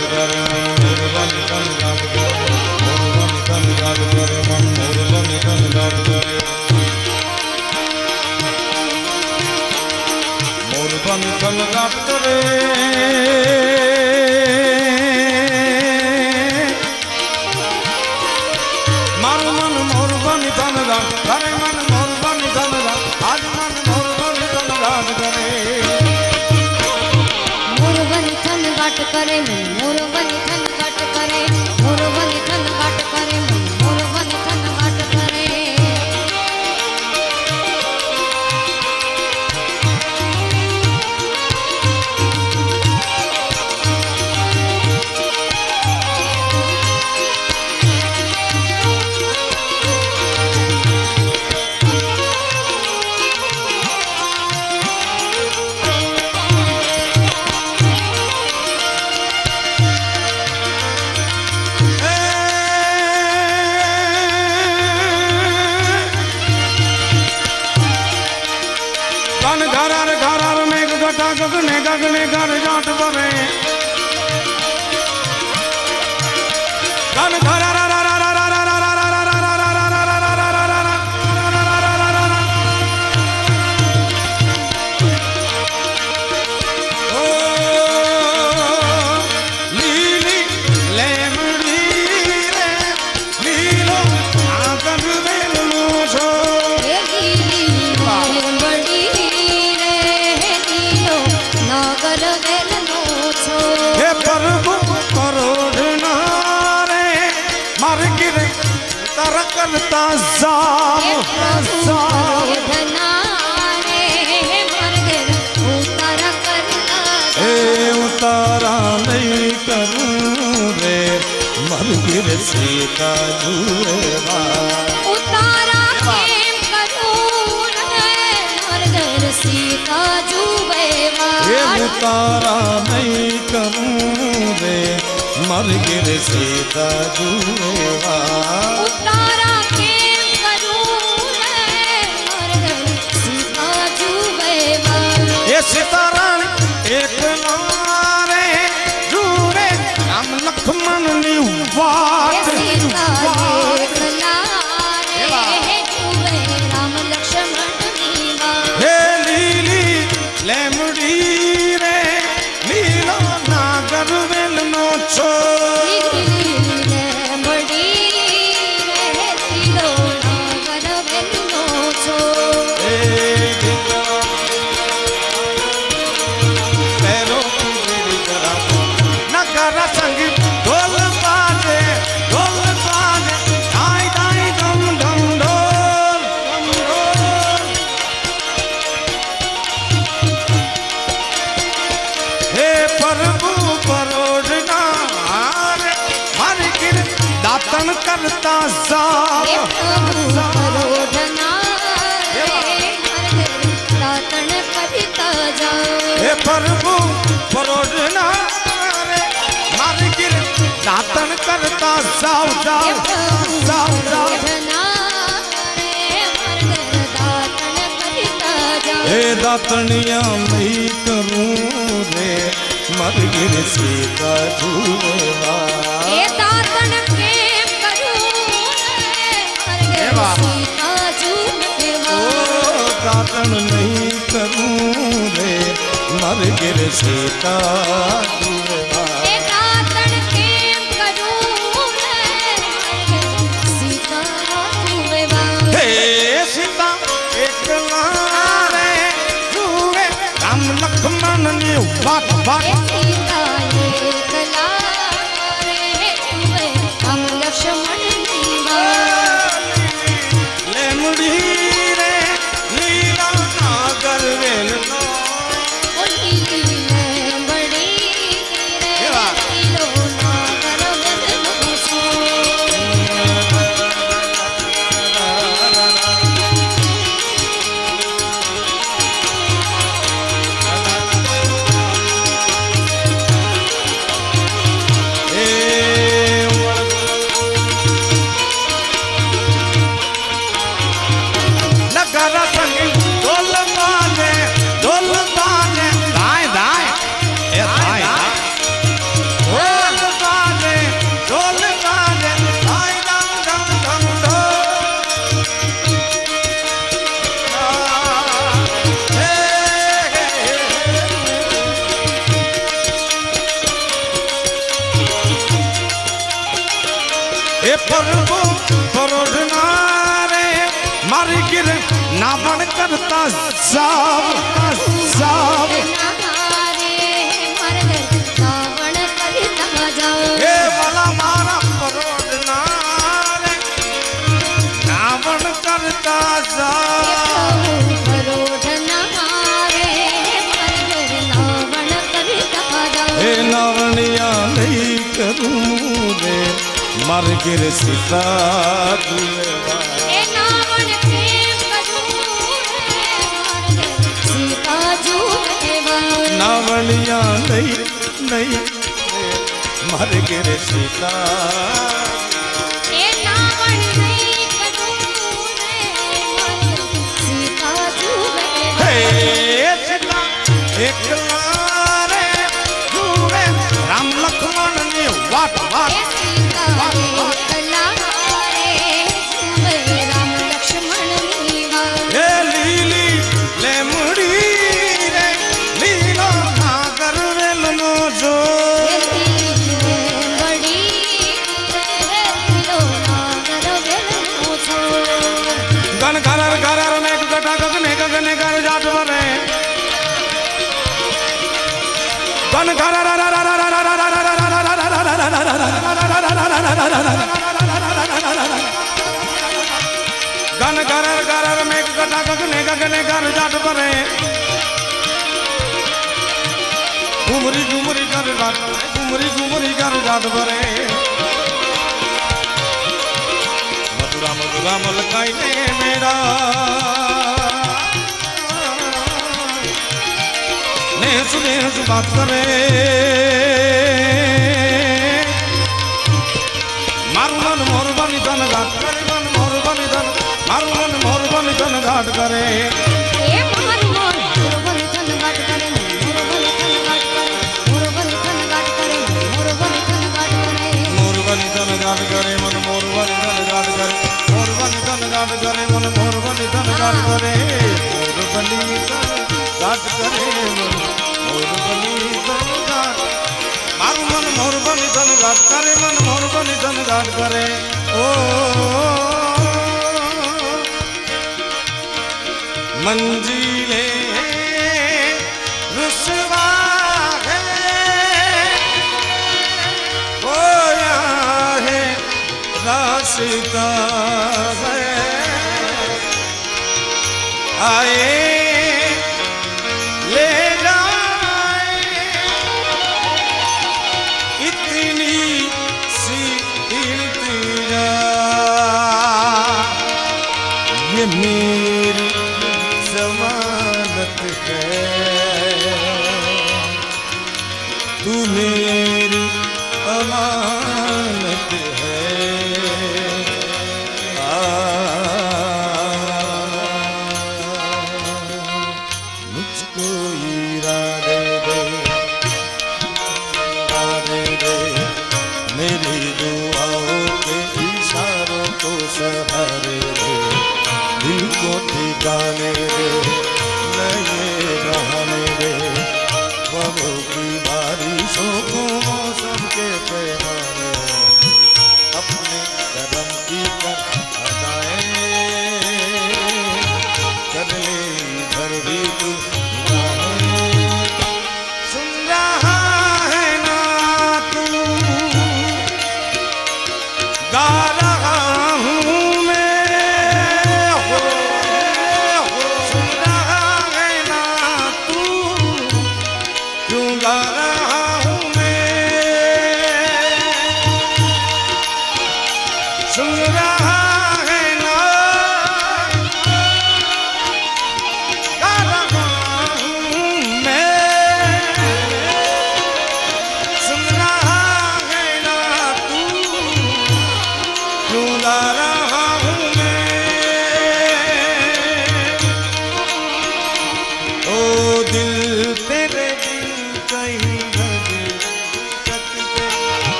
करे मोर बनी थन काट करे मोर बनी थन काट करे मोर बनी थन काट करे गगने गगने घर जाट बरे गन घर करता उतारा नहीं करूं रे मर गिर सीता जुएवा उतारा केम करूं रे मर गिर सीता जुएवा उतारा नहीं करूं रे मर गिर सीता जुएवा उतारा केम करूं रे मर गिर सीता जुएवा ये सीताराम एक नारे जुए राम लक्ष्मण नी वाट सीता एक नारे जुए राम लक्ष्मण नी वाट हे लीली लेमड़ी रे लीला नागर वेल नो छो करता हे प्रभु परोजना रे मार गिर दातन करता जाओ जाओ जाओ जाओ हे दातनिया मैं करूं रे मर गिर सीता जुएवा हे दातन सीता जुएवा दातन नहीं करूं रे मर गिर सीता जुएवा दातन केम करूं रे सीता जुएवा हे सीता एक नारे जुए राम लक्ष्मण ने वाट वाट सीता एक नारे जुए राम लक्ष्मण नी वाट रे लीला नागर वेल नो बड़ी रे लीलो नागर वेल नो सो प्रभु परोढ़ना रे मारी गिर ना बन करता साब साब हे वाला मारा परोढ़ना रे ना बन करता साब हे नावणिया नहीं करूं रे मर गिर सीता दुलेवा नावणिया नहीं नहीं मर गिर सीता एकला रे जुए राम लक्ष्मण ने वाट वाट हे लीली ले मुड़ी रे लीला नागर वेलनो जो गन घरर घरर में गटा गगने गगने घर जाट बने गन घरर गन घरर घरर में गटा गगने गगने घर जाट बने घुमरी घुमरी घर जाट घुमरी घुमरी घर जाट बने मधुरा मधुरा मलकाई ने मेरा सुने बात करे मारू मन मोर बनी धन घाट करे मन मोर बनी धन मारू मन मोर बनी धन घाट करे मोर बनी धन घाट करे मोर बनी धन घाट करे मोर बनी धन घाट करे मोर बनी धन घाट करे मोर बनी धन घाट करे मन मोर बनी धन घाट करे मोर बनी धन घाट करे मन मोर बनी धन घाट करे मोर बनी धन घाट करे मारू मन मोर बनी धन घाट करे मन मोर बनी धन घाट करे ओ मंजिले रुसवा है खोया है रास्ता है आए मेरी जमानत है तू मेरी अमानत है मुझको इरादे दे मेरी दुआओं के इशारों को सहारे दे दिल को ठिकाने दे नए रहने दे ख्वाबों की बारिशों को मौसम के पैमाने अपने कदम की कर हटाए कर ले इधर भी तू सुन रहा है ना तू गा रहा हूँ मैं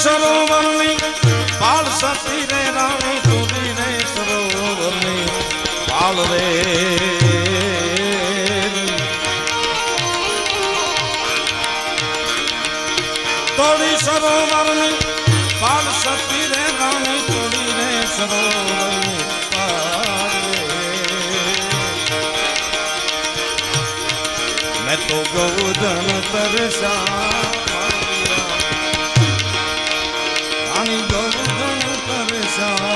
સરોવરની પાળ સતી રે રાણી તોડી રે સરોવરની પાળ રે તોડી સરોવરની પાળ સતી રે રાણી તોડી રે સરોવરની પાળ રે મેં તો ગૌધન તરસા રાણી ગૌધન તરસા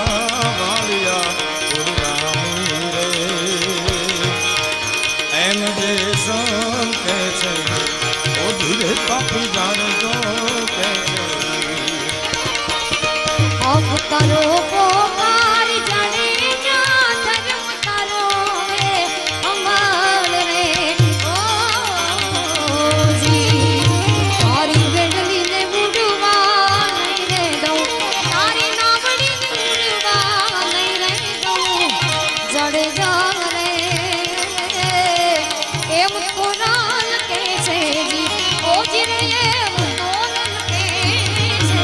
વાળિયા પુરાણી રે એમ જે સમ કે છે ઓ ધીરે પાપી જાણજો કે છે અવતારો પોકાર જાણે જા ધર્મ તારો રે અમર રે ઓ જી તારી વેડલીને બુડવા નહીં રે દઉં તારી નાવડીને બુડવા નહીં રે દઉં જડ જા રે એમ કોનાલ કે છે જી ઓ જી રે એમ કોનાલ કે છે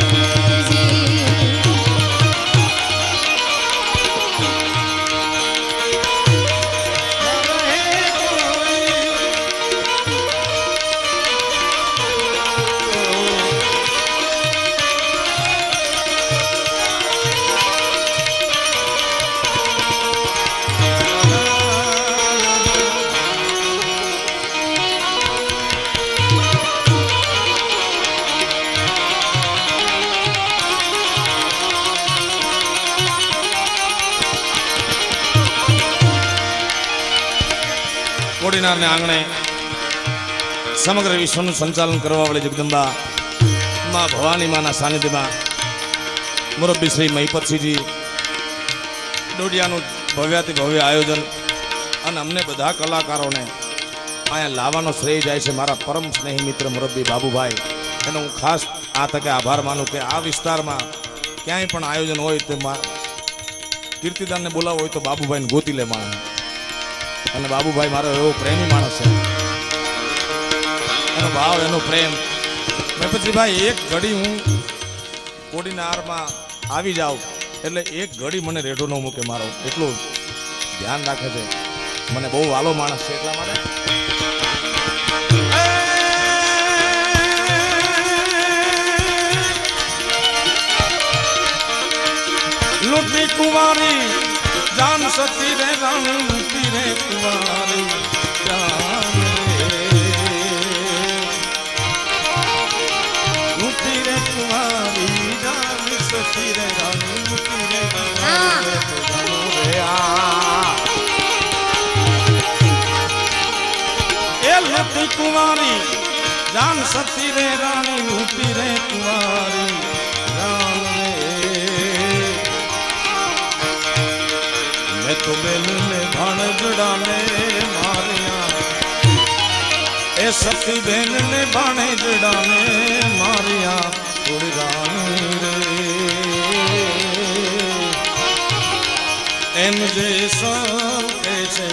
જી કોડીનારને આંગણે સમગ્ર વિશ્વનું સંચાલન કરવા વાળી જગદંબા માં ભવાની માના સાનિધ્યમાં મુરબ્બી શ્રી મહિપતસિંહજી ડોડિયાનું ભવ્યાતિ ભવ્ય આયોજન અને અમને બધા કલાકારોને અહીંયા લાવવાનો શ્રેય જાય છે મારા પરમ સ્નેહી મિત્ર મુરબ્બી બાબુભાઈ. એનો હું ખાસ આ તકે આભાર માનું કે આ વિસ્તારમાં ક્યાંય પણ આયોજન હોય તો કીર્તિદાનને બોલાવો હોય તો બાબુભાઈને ગોતી લે માણસ. અને બાબુભાઈ મારો એવો પ્રેમી માણસ છે, એનો ભાવ એનો પ્રેમ. મેં પછી ભાઈ એક ઘડી હું કોડીનારમાં આવી જાઉં એટલે એક ઘડી મને રેઢો ન મૂકે મારો, એટલું ધ્યાન રાખે છે. મને બહુ વાલો માણસ છે એટલા માટે. લૂંટી કુંવારી જાન સતી રે રાણી લૂંટી રે કુંવારી જાન રે લૂંટી રે કુંવારી જાન સતી રે રાણી લૂંટી રે એ લૂંટી કુંવારી જાન સતી રે રાણી લૂંટી રે કુંવારી જાન तो बेलने भाण जड़ाने मारिया ए सती बेन ने भाणे जड़ाने मारिया थोड़ी रानी रे एम जे सब के छे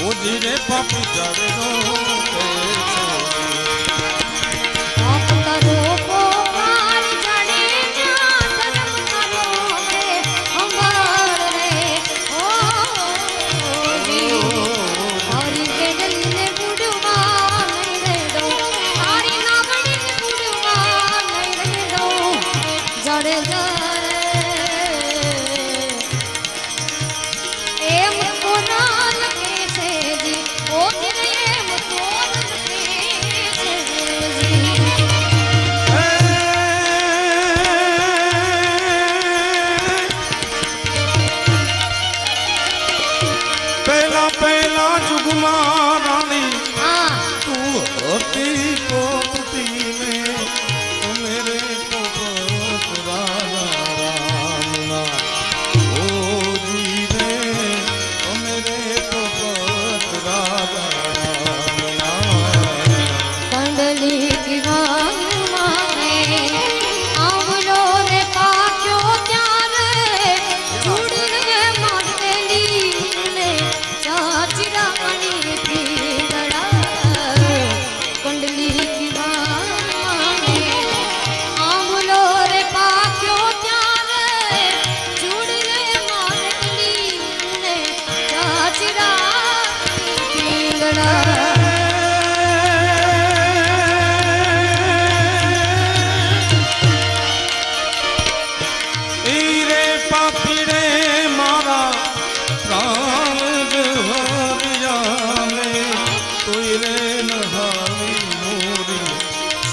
ओ धीरे पापी जड़ो के छे એમ કોના લગે છે જી ઓ એમ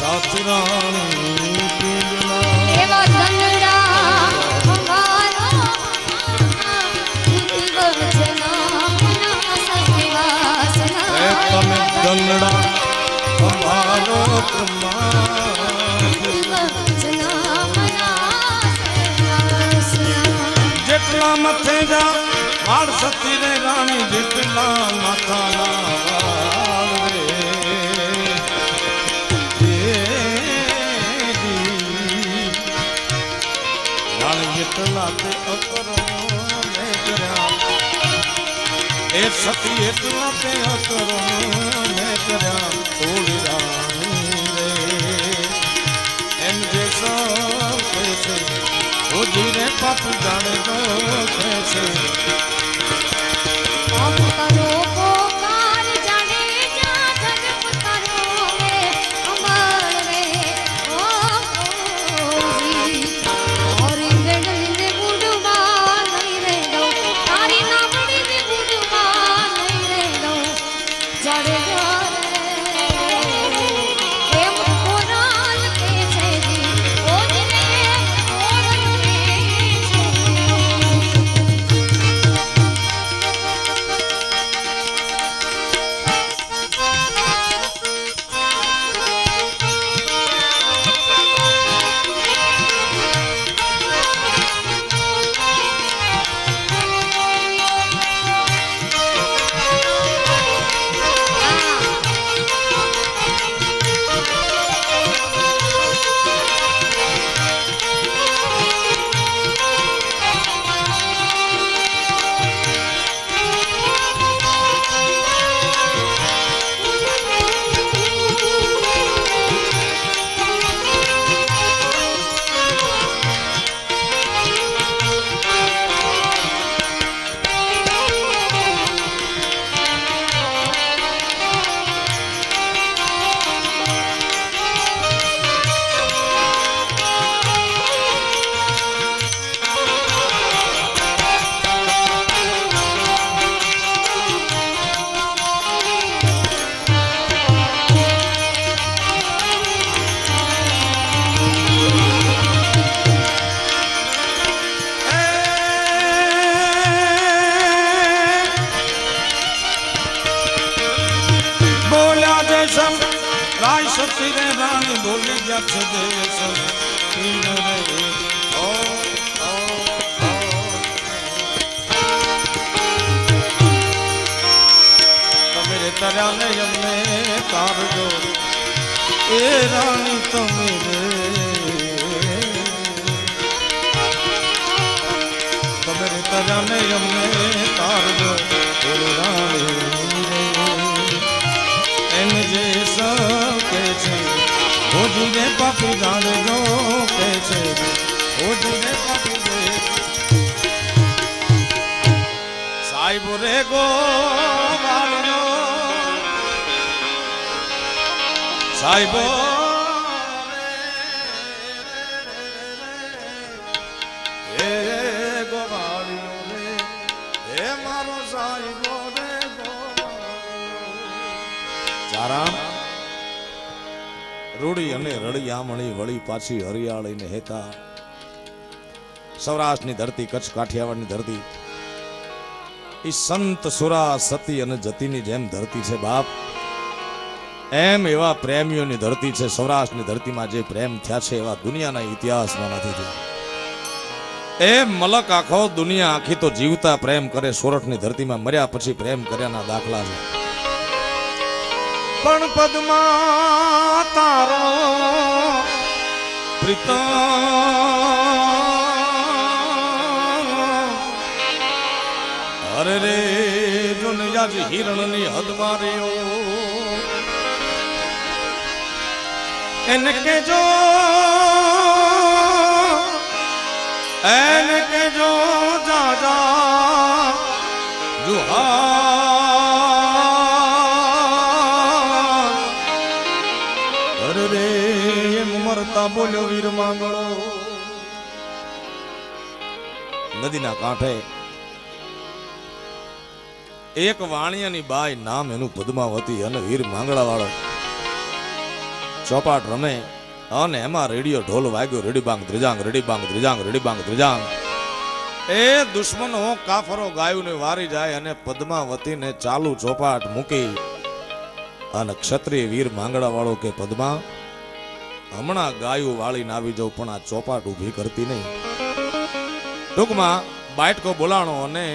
સાથી રાણી પીંજલા એવા ધનડા અમારો તમે દંડડા અમારો જેટલા મથે જા વાળ સતી રે રાણી જેટલા માથાના વાળ રે રાણી જેટલા તે અકરો ને કર્યા એ સતી એટલા તે અકરો ને કર્યા થોડી રાણી રે એમ જે સૌ કહે છે ઓજી રે પાપ જાણે તો કહે છે આપ કરો પોકાર જાણે જા ધર્મ કરો રે અમર રે ઓ ઓજી ઓરી વેડલીને બુડવા નહીં રે દઉં તારી નામડીને બુડવા નહીં રે દઉં જડે એમ કોરાલ કે છે જી ઓજી રે ઓરલ કે છે રાય સતી રે રાણી બોલી ગયા છે દેશ પીન રે ઓ તમે રે તર્યા ને અમને તારજો એ રાણી તમે રે તમે રે તર્યા ને અમને તારજો એ રાણી એમ જે સૌ કે છે ઓજી રે પાપી જાણજો કે છે ઓજી રે પાપી રે સાહેબ રે ગોવાળનો સાહેબ રે ગોવાળ્યો રે હે મારો સાહેબ રે ચારણ રૂડી અને રળિયામણી વળી પાછી હરિયાળી ને હેતા સૌરાષ્ટ્રની ધરતી કચ્છ કાઠિયાવાડની ધરતી એ સંત સુરા સતી અને જતીની જેમ ધરતી છે બાપ એમ એવા પ્રેમીઓની ધરતી છે સૌરાષ્ટ્રની ધરતીમાં જે પ્રેમ થયા છે એવા દુનિયાના ઇતિહાસમાં નથી થયા એ મલક આખો દુનિયા આખી તો જીવતા પ્રેમ કરે સોરઠની ધરતીમાં મર્યા પછી પ્રેમ કર્યાના દાખલા છે પણ પદ્મા તારો પ્રીતમ અરે રે દુનિયા જ હિરણની હદ માર્યો એને કેજો જા જા જુહાર અરે રે એમ મરતા બોલ્યો વીર માંગળો નદીના કાંઠે એક વાણિયાની બાઈ નામ એનું પદ્માવતી અને વીર માંગળા વાળો ચોપાટ રમે અને એમાં રેડિયો ઢોલ વાગ્યો, રેડીબાંગ ધ્રજાંગ, રેડીબાંગ ધ્રજાંગ, રેડીબાંગ ધ્રજાંગ. એ દુશ્મનો કાફરો ગાયુને વારી જાય અને પદ્માવતીને ચાલુ ચોપાટ મૂકી અને ક્ષત્રિય વીર માંગડા વાળો કે પદ્મા હમણાં ગાયું વાળીને આવી જાઉં પણ આ ચોપાટ ઊભી કરતી નહીં. ટૂંકમાં બાટકો બોલાણો અને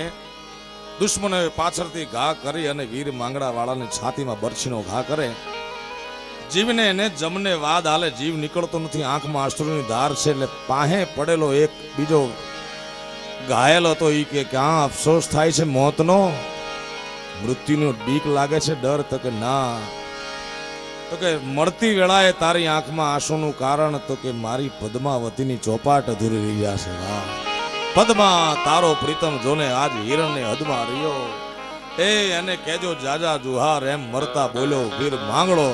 દુશ્મનોએ પાછળથી ઘા કરી અને વીર માંગડા વાળાની છાતીમાં બરછીનો ઘા કરે. જીવને એને જમને વાદ હાલે, જીવ નીકળતો નથી, આંખમાં અશ્રુની ધાર છે. એટલે પાહે પડેલો એક બીજો ઘાયલ હતો ઈ કે ક્યાં અફસોસ થાય છે મોતનો, મૃત્યુનો બીક લાગે છે ડર? તો કે ના, તો કે મળતી વેળાએ તારી આંખમાં આંસુનું કારણ તો કે મારી પદ્માવતીની ચોપાટ અધૂરી રહી જશે. વાહ પદ્મા તારો પ્રીતમ જોને આજ હિરણને હદમાં રહ્યો, એ એને કેજો જાજા જુહાર એમ મરતા બોલ્યો વીર માંગડો.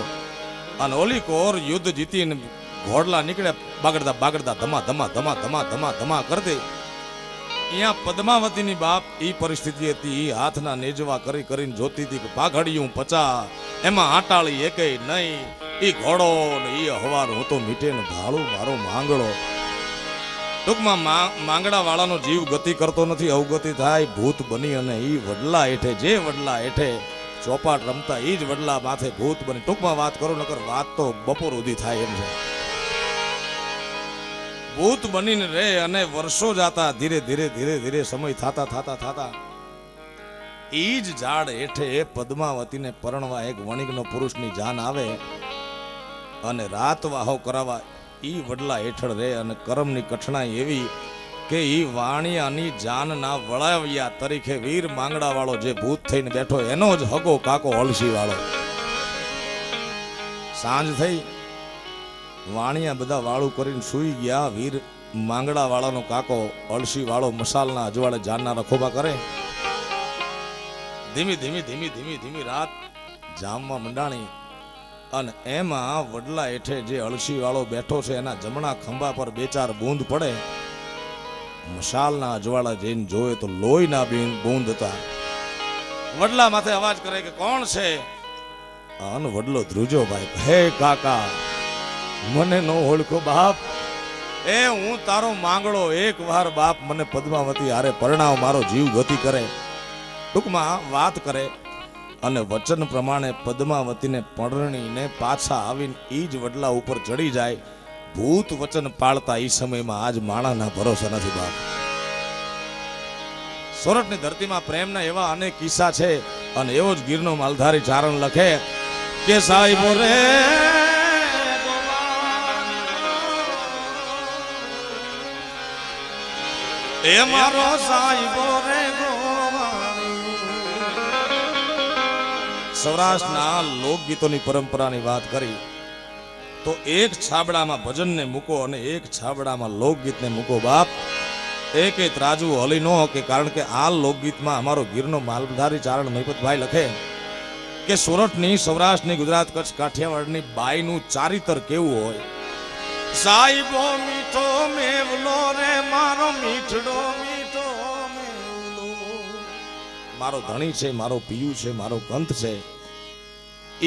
અને ઓલી કોર યુદ્ધ જીતીને ઘોડલા નીકળ્યા બાગડતા બાગડતા ધમા ધમા ધમા ધમા ધમા ધમા કરતી. અહીંયા પદ્માવતીની બાપ ઈ પરિસ્થિતિ હતી, ઈ હાથના નેજવા કરી કરીને જોતી હતી કે પાઘડિયું પચા એમાં આટાળી એકેય નહીં, ઈ ઘોડો ને ઈ હવાર હોતો મીટે ને ભાળું મારો માંગડો. ટૂંકમાં માંગડા વાળાનો જીવ ગતિ કરતો નથી, અવગતિ થાય ભૂત બની અને ઈ વડલા હેઠે, જે વડલા હેઠે ચોપાટ રમતા ઈ જ વડલા માથે ભૂત બની. ટૂંકમાં વાત કરો નકર વાત તો બપોર સુધી થાય એમ છે. ભૂત બનીને રે અને વર્ષો જાતા ધીરે ધીરે ધીરે ધીરે સમય થાતા થાતા થાતા ઈ જ ઝાડ હેઠે પદ્માવતીને પરણવા એક વણિકનો પુરુષની જાન આવે અને રાત વાહો કરાવવા ઈ વડલા હેઠળ રે. અને કરમની કઠણાઈ એવી કે ઈ વાણિયાની જાનના વળાવ્યા તરીકે વીર માંગડા વાળો જે ભૂત થઈને બેઠો એનો જ હગો કાકો હલસી વાળો. સાંજ થઈ, વાણિયા બધા વાળું કરીને સૂઈ ગયા. વીર માંગડા વાળાનો કાકો અળસી વાળો મસાલના અજવાળે જાનના રખોબા કરે. ધીમી ધીમી ધીમી ધીમી ધીમી રાત જામમાં મંડાણી અને એમાં વડલા હેઠે જે અળસી વાળો બેઠો છે એના જમણા ખંભા પર બે ચાર બૂંદ પડે. મસાલના અજવાળા જઈને જોયે તો લોહીના બૂંદ હતા. વડલા માથે અવાજ કરે કે કોણ છે? અન વડલો ધ્રુજો ભાઈ, હે કાકા મને નો ઓળખો બાપ, એ હું તારો માંગડો, એક વાર બાપ મને પદ્માવતી હારે પરણાવ, મારો જીવ ગતિ કરે. ટૂંકમાં વાત કરે અને વચન પ્રમાણે પદ્માવતીને પરણીને પાછા આવીને ઈ જ વડલા ઉપર ચડી જાય. ભૂત વચન પાળતા ઈ સમયમાં આજ માણાના ભરોસા નથી બાપ. સોરઠની ધરતીમાં પ્રેમના એવા અનેક કિસ્સા છે અને એવો જ ગીરનો માલધારી ચારણ લખે કે સાહેબો રે એ મારો સાહેબો રે સૌરાષ્ટ્રના લોકગીતોની પરંપરાની વાત કરી તો એક છાબડામાં ભજનને મૂકો અને એક છાબડામાં લોકગીતને મૂકો બાપ. એક ત્રાજુ હલી ન કે કારણ કે આ લોકગીતમાં અમારો ગીરનો માલધારી ચારણ મહિપતભાઈ લખે કે સોરઠની, સૌરાષ્ટ્રની, ગુજરાત, કચ્છ, કાઠિયાવાડની બાઈનું ચારિત્ર કેવું હોય. સાહેબો મીઠો મેવલો રે મારો મીઠડો મીઠો મેવલો, મારો ધણી છે, મારો પિયુ છે, મારો કંથ છે,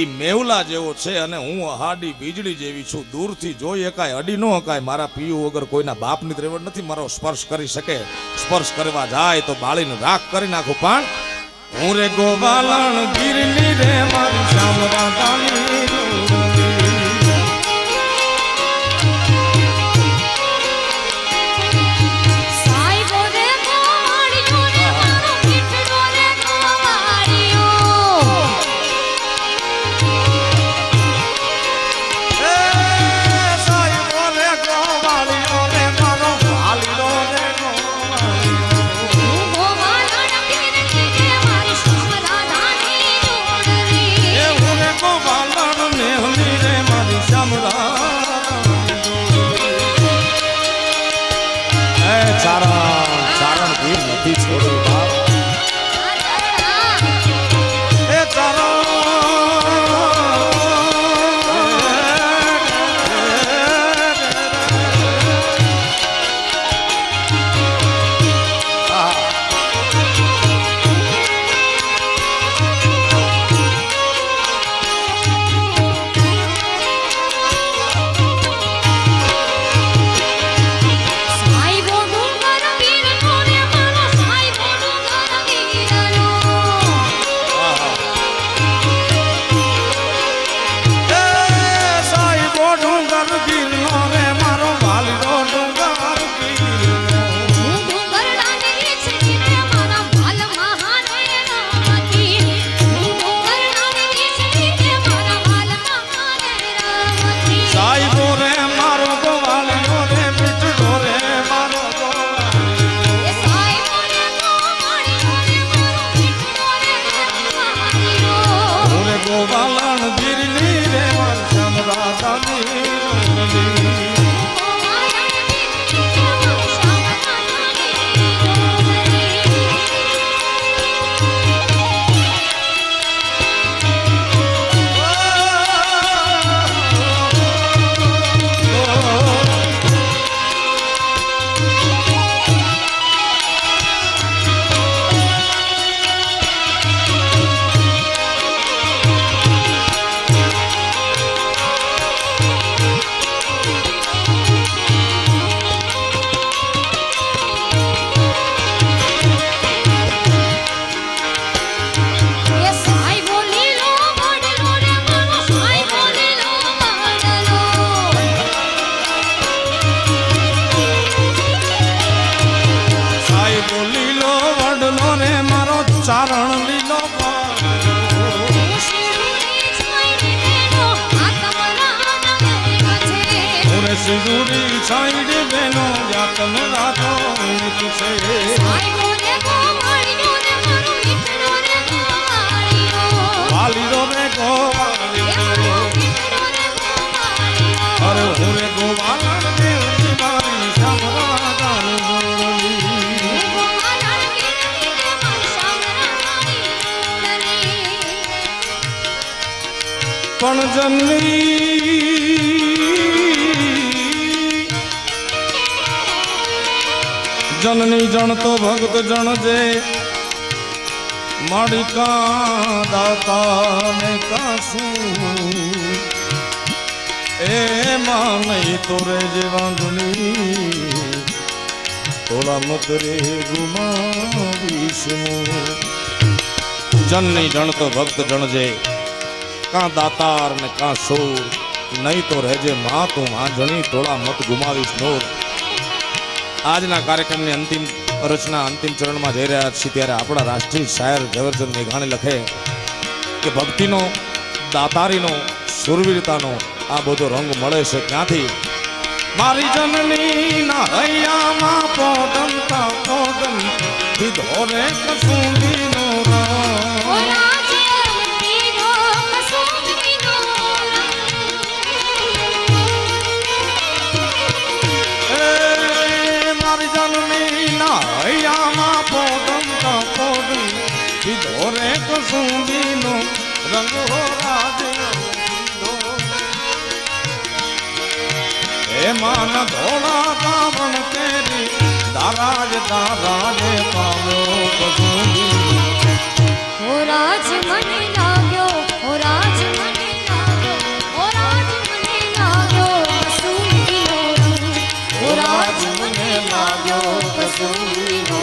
ઈ મેવલા જેવો છે અને હું અહાડી વીજળી જેવી છું. દૂરથી જોઈ એકાય અડી ન હકાય. મારા પિયુ વગર કોઈના બાપની ત્રેવડ નથી, મારો સ્પર્શ કરી શકે. સ્પર્શ કરવા જાય તો બાળીને રાખ કરી નાખું. પણ હું રે ગોવાલણ ગીરની રે મારી શામરાતાની ચારણ ગીર નથી છોડ્યું બાપ. એ ચારણ ચારણ લીલો સિંદૂરી છાંયડી બેનો જાતમ રાતો છે વાલીરો રે ગોવાલીરો અરે હું રે ગોવાલણ દેવની મારી શામરા ગાનું પણ જનની જનની જણતો ભક્ત જણજે માડિકા દાતા ને કાશું એ માં નહીં તો રે જે વાંધની થોડા મત રે ગુમાવીશ જનની જણતો ભક્ત જણજે કાં દાતાર ને કાં સોર નહીં તો રહેજે માં તું વાંધણી થોડા મત ગુમાવીશ નોર। આજના કાર્યક્રમની અંતિમ રચના અંતિમ ચરણમાં જઈ રહ્યા છીએ ત્યારે આપણા રાષ્ટ્રીય શાયર ઝવેરચંદ મેઘાણી લખે કે ભક્તિનો દાતારીનો સુરવીરતાનો આ બધો રંગ મળે છે ક્યાંથી મારી જનની ના હૈયામાં પોડમતા પોડમ દીધો રે કસુંબીનો હૈયામાં પોડમતા પોડમ દીધો રે કસુંબીનો રંગ હો રાજ હે માન ધોળા કાવણ તેરી દારાજ પાવ્યો કસુંબી હો રાજ મને લાગ્યો હો રાજ મને લાગ્યો હો રાજ મને લાગ્યો કસુંબીનો રંગ હો રાજ મને લાગ્યો કસુંબીનો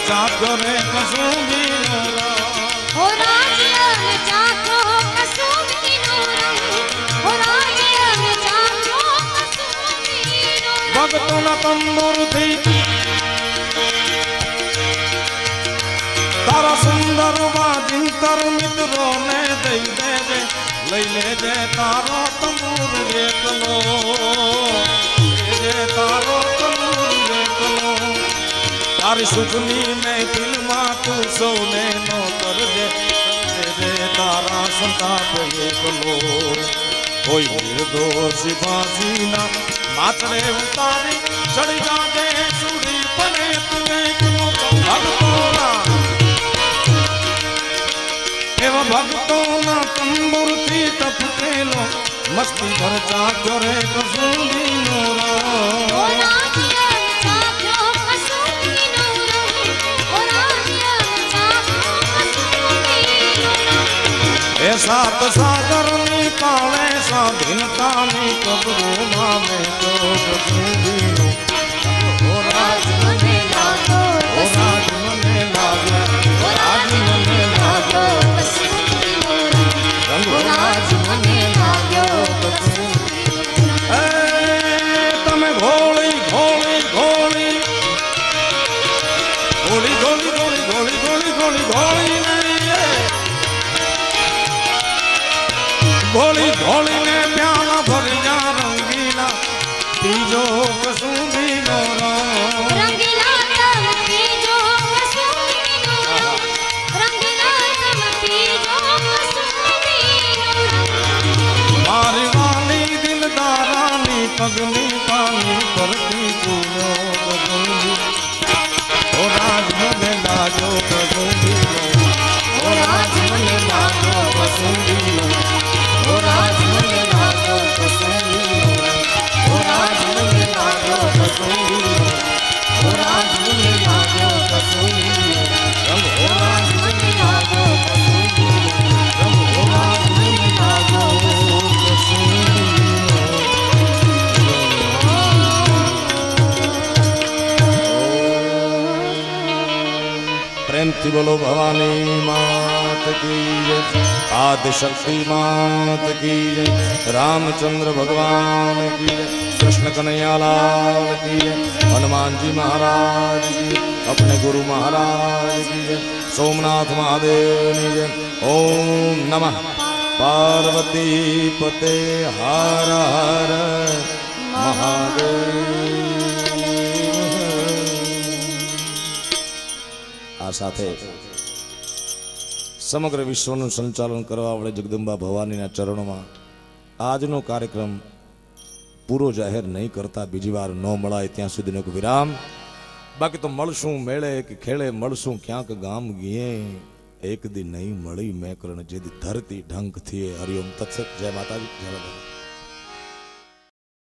ચાખ્યો રે કસુંબીનો હો રાજ્ય ચાખ્યો કસુંબીનો હો રાજ્ય ચાખ્યો કસુંબીનો ભક્તોના તંબુરથી તારા સુંદર વાજિંતર મિત્રોને દઈ દેજે લઈ લેજે તારો તંબુર એકલો તારો તંબુર એકલો તારી સુખની મહેફિલમાં તું સૌને નો કરજે તારા સંતાપ એકલો કોઈ નિર્દોષી ફાંસીના માથે ઉતારી ચડી જાજે સુડી પડે તું એકલો ભક્તોના એવા ભક્તોના તંબુરથી ટપકેલો મસ્તી ભર ચાખ્યો રે કસુંબીનો सात सागर नी काले स्वाधीनता नी कबरू मामे तो बसूंगी ओ राज मने लागो ओ राज मने लागो ओ राज मने लागो रंग ओ राज मने लागो तमे घोड़ी घोड़ी घोड़ी घोड़ी घोड़ी घोड़ी घोड़ी घोड़ी घोड़ी घोड़ी घोड़ी घोड़ी ने प्याला भरिया रंगीला तीजो कसूंगी नोरा रंगीला तम तीजो कसूंगी नोरा रंगीला तम तीजो कसूंगी नोरा मारी वाली दिलदारानी पगली पानी करती चूनो कसूंगी ओ राज मने लागो कसूंगी ओ राज मने लागो कसूंगी ओ राज मने लागो कसूंगी ओ राज मने लागो कसूंगी ओ राज मने लागो कसूंगी ओ राज मने लागो कसूंगी ओ राज मने लागो कसूंगी। प्रेम थी बोलो भवानी मात की जय, आदिशक्ति मात की जय, रामचंद्र भगवान की जय, कृष्ण कन्हैया लाल की जय, हनुमान जी महाराज की जय, अपने गुरु महाराज की जय, सोमनाथ महादेव की जय। ओम नमः पार्वती पते हर हर महादेव। आ साथे समग्र विश्वનું સંચાલન કરવા આપણે જગદંબા ભવાનીના ચરણોમાં આજનો કાર્યક્રમ પૂરો જાહેર નહીં કરતા બીજી વાર ન મળાય ત્યાં સુધીનો એક વિરામ. બાકી તો મળશું મેળે કે ખેડે મળશું ક્યાંક ગામ ગીએ એક દી નહીં મળી મેં કરણ જેદી ધરતી ઢંક થીએ. હરિઓમ તત્સત. જય માતાજી, જય માતાજી.